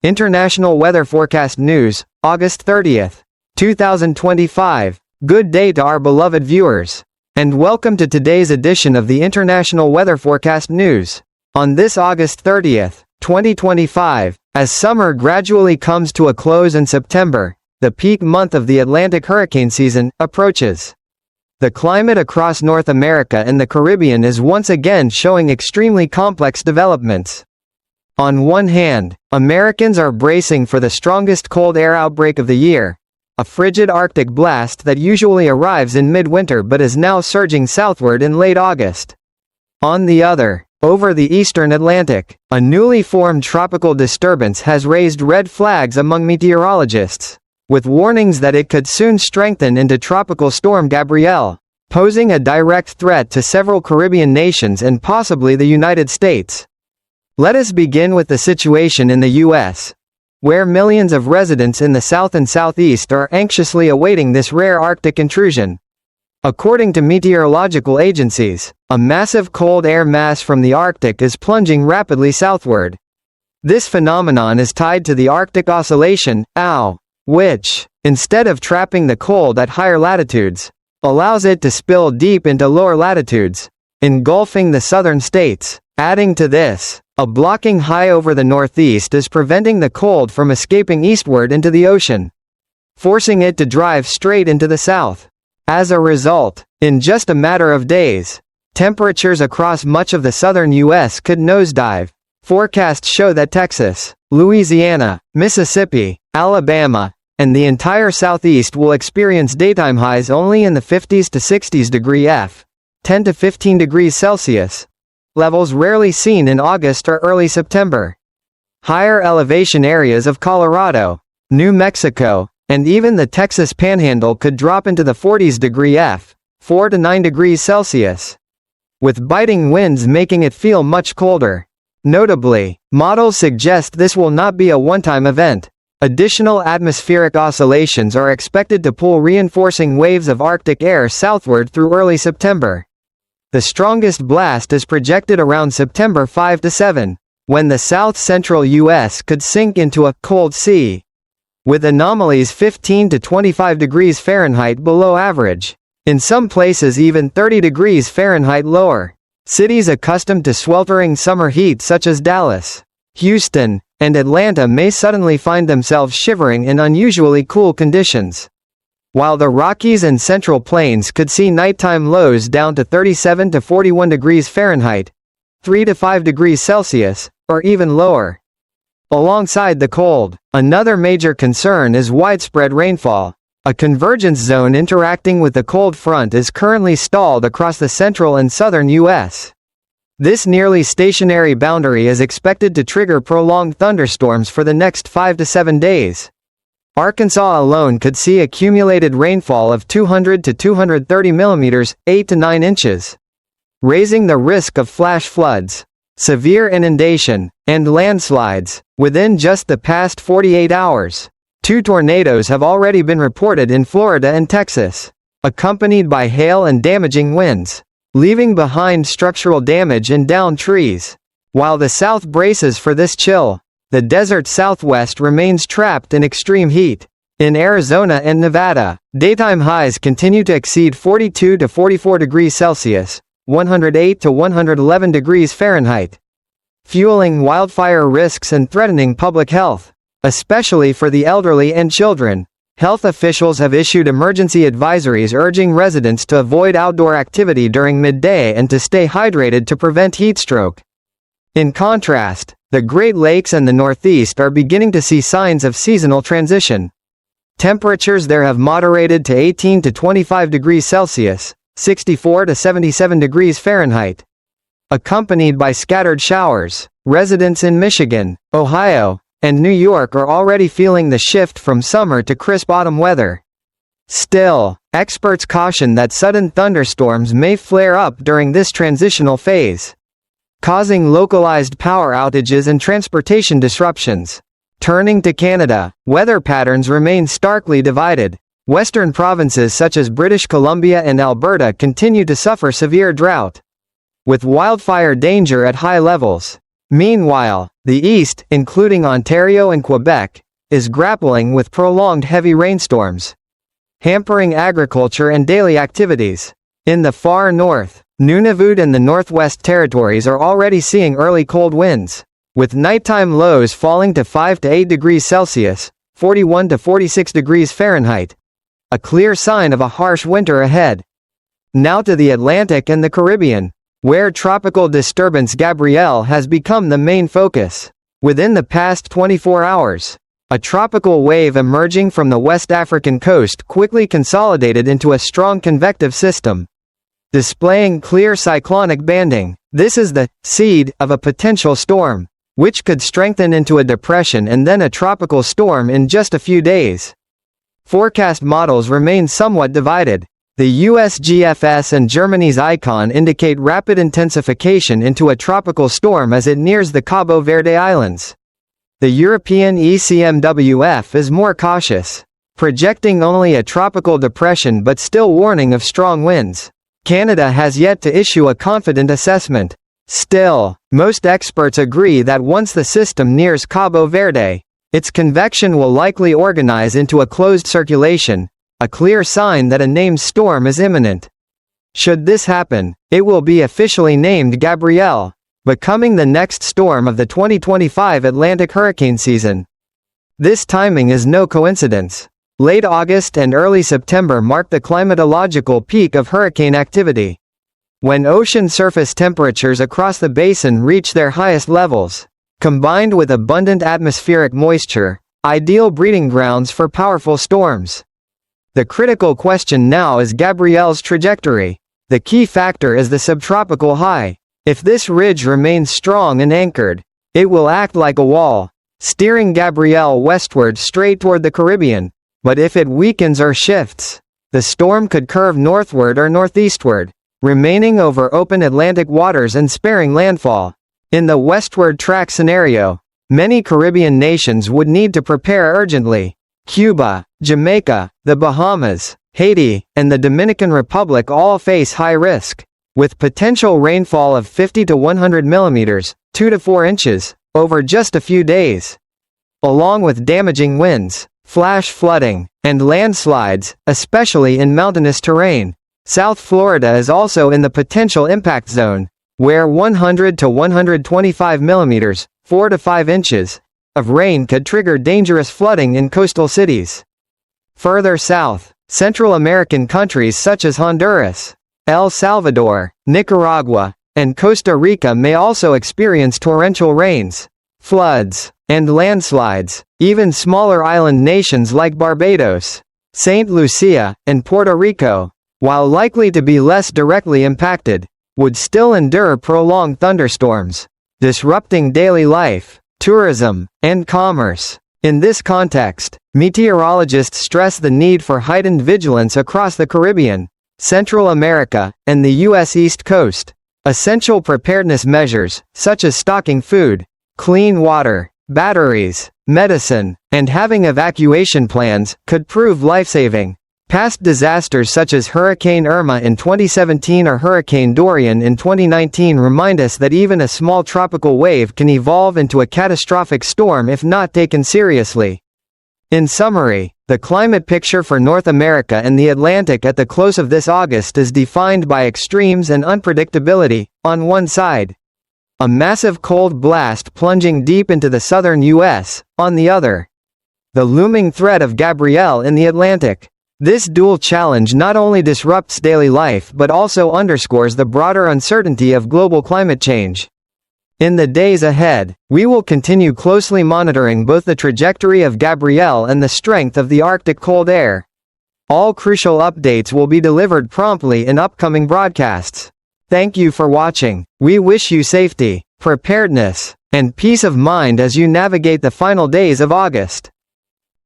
International Weather Forecast News, August 30th, 2025. Good day to our beloved viewers, and welcome to today's edition of the International Weather Forecast News. On this August 30th, 2025, as summer gradually comes to a close and September, the peak month of the Atlantic hurricane season, approaches. The climate across North America and the Caribbean is once again showing extremely complex developments. On one hand, Americans are bracing for the strongest cold air outbreak of the year, a frigid Arctic blast that usually arrives in midwinter but is now surging southward in late August. On the other, over the eastern Atlantic, a newly formed tropical disturbance has raised red flags among meteorologists, with warnings that it could soon strengthen into Tropical Storm Gabrielle, posing a direct threat to several Caribbean nations and possibly the United States. Let us begin with the situation in the U.S., where millions of residents in the south and southeast are anxiously awaiting this rare Arctic intrusion. According to meteorological agencies, a massive cold air mass from the Arctic is plunging rapidly southward. This phenomenon is tied to the Arctic Oscillation, AO, which, instead of trapping the cold at higher latitudes, allows it to spill deep into lower latitudes, engulfing the southern states. Adding to this, a blocking high over the northeast is preventing the cold from escaping eastward into the ocean, forcing it to drive straight into the south. As a result, in just a matter of days, temperatures across much of the southern U.S. could nosedive. Forecasts show that Texas, Louisiana, Mississippi, Alabama, and the entire southeast will experience daytime highs only in the 50s to 60s degree F, 10 to 15 degrees Celsius, levels rarely seen in August or early September. Higher elevation areas of Colorado, New Mexico, and even the Texas Panhandle could drop into the 40s degree F, 4 to 9 degrees Celsius, with biting winds making it feel much colder. Notably, models suggest this will not be a one-time event. Additional atmospheric oscillations are expected to pull reinforcing waves of Arctic air southward through early September. The strongest blast is projected around September 5 to 7, when the south-central U.S. could sink into a cold sea, with anomalies 15 to 25 degrees Fahrenheit below average, in some places even 30 degrees Fahrenheit lower. Cities accustomed to sweltering summer heat such as Dallas, Houston, and Atlanta may suddenly find themselves shivering in unusually cool conditions, while the Rockies and Central Plains could see nighttime lows down to 37 to 41 degrees Fahrenheit, 3 to 5 degrees Celsius, or even lower. Alongside the cold, another major concern is widespread rainfall. A convergence zone interacting with the cold front is currently stalled across the central and southern U.S. This nearly stationary boundary is expected to trigger prolonged thunderstorms for the next 5 to 7 days. Arkansas alone could see accumulated rainfall of 200 to 230 millimeters, 8 to 9 inches, raising the risk of flash floods, severe inundation, and landslides. Within just the past 48 hours, 2 tornadoes have already been reported in Florida and Texas, accompanied by hail and damaging winds, leaving behind structural damage and downed trees. While the South braces for this chill, the desert Southwest remains trapped in extreme heat. In Arizona and Nevada, daytime highs continue to exceed 42 to 44 degrees Celsius, 108 to 111 degrees Fahrenheit, fueling wildfire risks and threatening public health, especially for the elderly and children. Health officials have issued emergency advisories urging residents to avoid outdoor activity during midday and to stay hydrated to prevent heat stroke. In contrast, the Great Lakes and the Northeast are beginning to see signs of seasonal transition. Temperatures there have moderated to 18 to 25 degrees Celsius, 64 to 77 degrees Fahrenheit, accompanied by scattered showers. Residents in Michigan, Ohio, and New York are already feeling the shift from summer to crisp autumn weather. Still, experts caution that sudden thunderstorms may flare up during this transitional phase, causing localized power outages and transportation disruptions. Turning to Canada, weather patterns remain starkly divided. Western provinces such as British Columbia and Alberta continue to suffer severe drought, with wildfire danger at high levels. Meanwhile, the East, including Ontario and Quebec, is grappling with prolonged heavy rainstorms, hampering agriculture and daily activities. In the far north, Nunavut and the Northwest Territories are already seeing early cold winds, with nighttime lows falling to 5 to 8 degrees Celsius, 41 to 46 degrees Fahrenheit, a clear sign of a harsh winter ahead. Now to the Atlantic and the Caribbean, where tropical disturbance Gabrielle has become the main focus. Within the past 24 hours, a tropical wave emerging from the West African coast quickly consolidated into a strong convective system, displaying clear cyclonic banding. This is the seed of a potential storm, which could strengthen into a depression and then a tropical storm in just a few days. Forecast models remain somewhat divided. The USGFS and Germany's ICON indicate rapid intensification into a tropical storm as it nears the Cabo Verde Islands. The European ECMWF is more cautious, projecting only a tropical depression but still warning of strong winds. Canada has yet to issue a confident assessment. Still, most experts agree that once the system nears Cabo Verde, its convection will likely organize into a closed circulation, a clear sign that a named storm is imminent. Should this happen, it will be officially named Gabrielle, becoming the next storm of the 2025 Atlantic hurricane season. This timing is no coincidence. Late August and early September mark the climatological peak of hurricane activity, when ocean surface temperatures across the basin reach their highest levels, combined with abundant atmospheric moisture, ideal breeding grounds for powerful storms. The critical question now is Gabrielle's trajectory. The key factor is the subtropical high. If this ridge remains strong and anchored, it will act like a wall, steering Gabrielle westward straight toward the Caribbean. But if it weakens or shifts, the storm could curve northward or northeastward, remaining over open Atlantic waters and sparing landfall. In the westward track scenario, many Caribbean nations would need to prepare urgently. Cuba, Jamaica, the Bahamas, Haiti, and the Dominican Republic all face high risk, with potential rainfall of 50 to 100 millimeters, 2 to 4 inches, over just a few days, along with damaging winds, flash flooding, and landslides, especially in mountainous terrain. South Florida is also in the potential impact zone, where 100 to 125 millimeters, 4 to 5 inches, of rain could trigger dangerous flooding in coastal cities. Further south, Central American countries such as Honduras, El Salvador, Nicaragua, and Costa Rica may also experience torrential rains, floods, and landslides. Even smaller island nations like Barbados, St. Lucia, and Puerto Rico, while likely to be less directly impacted, would still endure prolonged thunderstorms, disrupting daily life, tourism, and commerce. In this context, meteorologists stress the need for heightened vigilance across the Caribbean, Central America, and the U.S. East Coast. Essential preparedness measures, such as stocking food, clean water, batteries, medicine, and having evacuation plans, could prove life-saving. Past disasters such as Hurricane Irma in 2017 or Hurricane Dorian in 2019 remind us that even a small tropical wave can evolve into a catastrophic storm if not taken seriously. In summary, the climate picture for North America and the Atlantic at the close of this August is defined by extremes and unpredictability. On one side, a massive cold blast plunging deep into the southern U.S., on the other, the looming threat of Gabrielle in the Atlantic. This dual challenge not only disrupts daily life but also underscores the broader uncertainty of global climate change. In the days ahead, we will continue closely monitoring both the trajectory of Gabrielle and the strength of the Arctic cold air. All crucial updates will be delivered promptly in upcoming broadcasts. Thank you for watching. We wish you safety, preparedness, and peace of mind as you navigate the final days of August.